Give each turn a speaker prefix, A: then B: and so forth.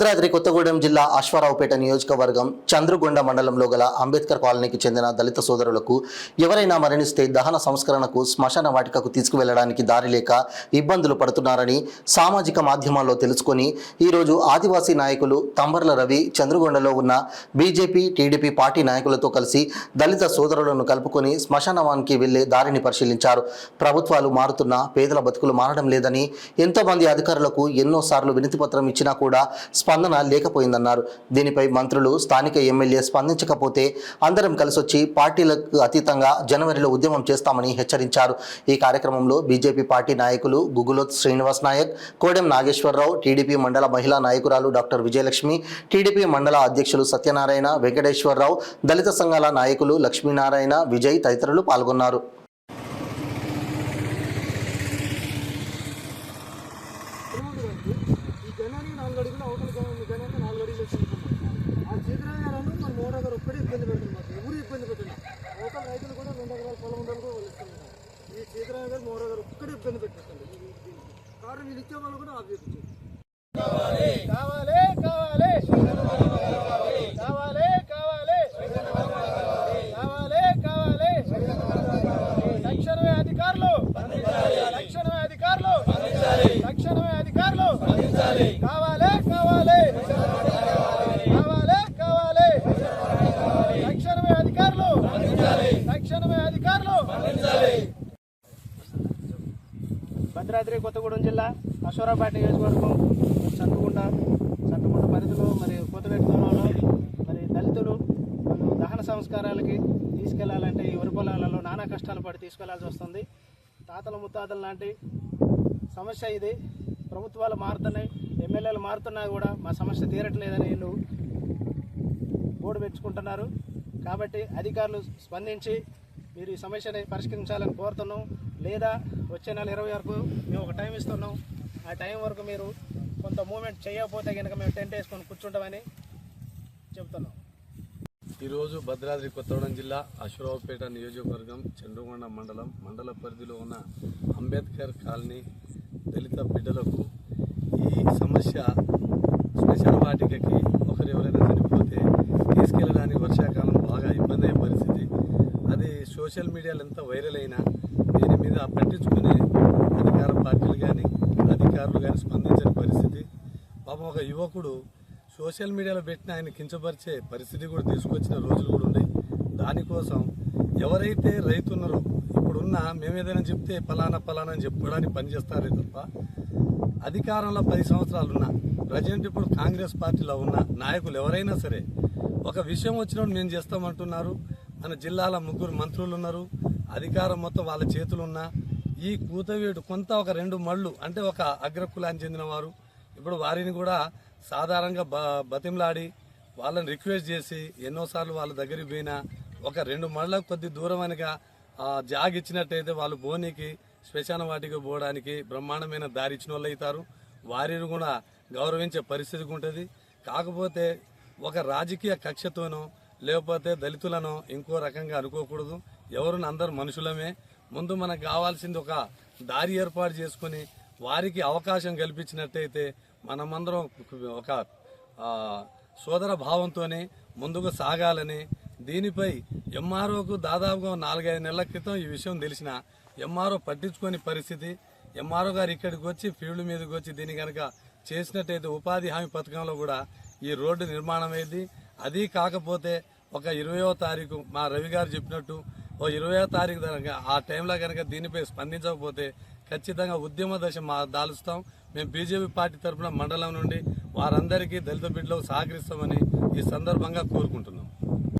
A: భద్రాద్రి కొత్తగూడెం జిల్లా అశ్వారావుపేట నియోజకవర్గం చంద్రుగొండ మండలంలో గల అంబేద్కర్ కాలనీకి చెందిన దళిత సోదరులకు ఎవరైనా మరణిస్తే దహన సంస్కరణకు శ్మశాన వాటికకు తీసుకువెళ్లడానికి దారి లేక ఇబ్బందులు పడుతున్నారని సామాజిక మాధ్యమాల్లో తెలుసుకొని ఈరోజు ఆదివాసీ నాయకులు తంబర్ల రవి చంద్రుగొండలో ఉన్న బీజేపీ టీడీపీ పార్టీ నాయకులతో కలిసి దళిత సోదరులను కలుపుకొని శ్మశానానికి వెళ్లే దారిని పరిశీలించారు. ప్రభుత్వాలు మారుతున్నా పేదల బతుకులు మారడం లేదని ఎంతోమంది అధికారులకు ఎన్నోసార్లు వినతిపత్రం ఇచ్చినా కూడా స్పందన లేకపోయిందన్నారు. దీనిపై మంత్రులు స్థానిక ఎమ్మెల్యే స్పందించకపోతే అందరం కలిసొచ్చి పార్టీలకు అతీతంగా జనవరిలో ఉద్యమం చేస్తామని హెచ్చరించారు. ఈ కార్యక్రమంలో బీజేపీ పార్టీ నాయకులు గుగులోత్ శ్రీనివాస్ నాయక్, కోడెం నాగేశ్వరరావు, టీడీపీ మండల మహిళా నాయకురాలు డాక్టర్ విజయలక్ష్మి, టీడీపీ మండల అధ్యక్షులు సత్యనారాయణ, వెంకటేశ్వరరావు, దళిత సంఘాల నాయకులు లక్ష్మీనారాయణ, విజయ్ తదితరులు పాల్గొన్నారు.
B: కారణం ఇది ఇచ్చే వాళ్ళు కూడా ఆపేస్తుంది.
C: తక్షణమే అధికారులు కావాలి తక్షణమే అధికారులు. భద్రాద్రి కొత్తగూడెం జిల్లా అశ్వారావుపేట నియోజకవర్గం చంద్రగుండ పరిధిలో మరి కొత్తపేట దూరంలో మరి దళితులు వాళ్ళు దహన సంస్కారాలకి తీసుకెళ్లాలంటే ఈ వరి పొలాలలో నానా కష్టాలు పడి తీసుకెళ్లాల్సి వస్తుంది. తాతల ముత్తాతలు లాంటి సమస్య ఇది. ప్రభుత్వాలు మారుతున్నాయి, ఎమ్మెల్యేలు మారుతున్నా కూడా మా సమస్య తీరట్లేదని వీళ్ళు బోర్డు పెంచుకుంటున్నారు. కాబట్టి అధికారులు స్పందించి మీరు ఈ సమస్యని పరిష్కరించాలని కోరుతున్నాం. లేదా వచ్చే నెల 20 వరకు మేము ఒక టైం ఇస్తున్నాం. ఆ టైం వరకు మీరు కొంత మూమెంట్ చేయకపోతే కనుక మేము టెంట్ వేసుకొని కూర్చుంటామని చెప్తున్నాం.
D: ఈరోజు భద్రాద్రి కొత్తగూడెం జిల్లా అశ్వారావుపేట నియోజకవర్గం చంద్రగొండ మండల పరిధిలో ఉన్న అంబేద్కర్ కాలనీ దళిత బిడ్డలకు ఈ సమస్య శ్మశాన వాటికకి ఒకరు ఎవరైనా చనిపోతే తీసుకెళ్ళడానికి వర్షాకాలం బాగా ఇబ్బంది అయ్యే పరిస్థితి. అది సోషల్ మీడియాలో ఎంత వైరల్ అయినా దీని మీద పట్టించుకునే అధికార పార్టీలు కానీ అధికారులు కానీ స్పందించని పరిస్థితి. పాపం ఒక యువకుడు సోషల్ మీడియాలో పెట్టిన ఆయన కించపరిచే పరిస్థితి కూడా తీసుకొచ్చిన రోజులు కూడా ఉన్నాయి. దానికోసం ఎవరైతే రైతున్నారో ఇప్పుడున్న మేమేదైనా చెప్తే పలానా అని చెప్పడానికి పనిచేస్తారే తప్ప అధికారంలో 10 సంవత్సరాలు ఉన్న ప్రజెంట్ ఇప్పుడు కాంగ్రెస్ పార్టీలో ఉన్న నాయకులు ఎవరైనా సరే ఒక విషయం వచ్చినప్పుడు మేము చేస్తామంటున్నారు. మన జిల్లాల 3 మంత్రులు ఉన్నారు, అధికారం మొత్తం వాళ్ళ చేతులు ఉన్నా ఈ కూతవేటు కొంత ఒక 2 మళ్ళు అంటే ఒక అగ్రకులానికి చెందిన వారు ఇప్పుడు వారిని కూడా సాధారణంగా బతిమలాడి వాళ్ళని రిక్వెస్ట్ చేసి ఎన్నోసార్లు వాళ్ళ దగ్గరికి పోయినా ఒక 2 మళ్ళకు కొద్ది దూరం అనగా జాగ్ ఇచ్చినట్టయితే వాళ్ళు బోనికి శ్మశాన వాటికి పోవడానికి బ్రహ్మాండమైన దారి ఇచ్చిన వాళ్ళు అవుతారు. వారిని కూడా గౌరవించే పరిస్థితి ఉంటుంది. కాకపోతే ఒక రాజకీయ కక్షతోనో లేకపోతే దళితులను ఇంకో రకంగా అనుకోకూడదు. ఎవరున్న అందరు మనుషులమే. ముందు మనకు కావాల్సింది ఒక దారి ఏర్పాటు చేసుకుని వారికి అవకాశం కల్పించినట్టయితే మనమందరం ఒక సోదర భావంతోనే ముందుకు సాగాలని దీనిపై ఎంఆర్ఓకు దాదాపుగా 4-5 నెలల క్రితం ఈ విషయం తెలిసిన ఎంఆర్ఓ పట్టించుకొని పరిస్థితి. ఎంఆర్ఓ గారు ఇక్కడికి వచ్చి ఫీల్డ్ మీదకి వచ్చి దీన్ని కనుక చేసినట్టయితే ఉపాధి హామీ పథకంలో కూడా ఈ రోడ్డు నిర్మాణం అయింది. అది కాకపోతే ఒక 20వ తారీఖు మా రవి గారు చెప్పినట్టు 20వ తారీఖు ఆ టైంలో కనుక దీనిపై స్పందించకపోతే ఖచ్చితంగా ఉద్యమ దశ దాలుస్తాం. మేము బీజేపీ పార్టీ తరఫున మండలం నుండి వారందరికీ దళిత బిడ్డలకు సహకరిస్తామని ఈ సందర్భంగా కోరుకుంటున్నాం.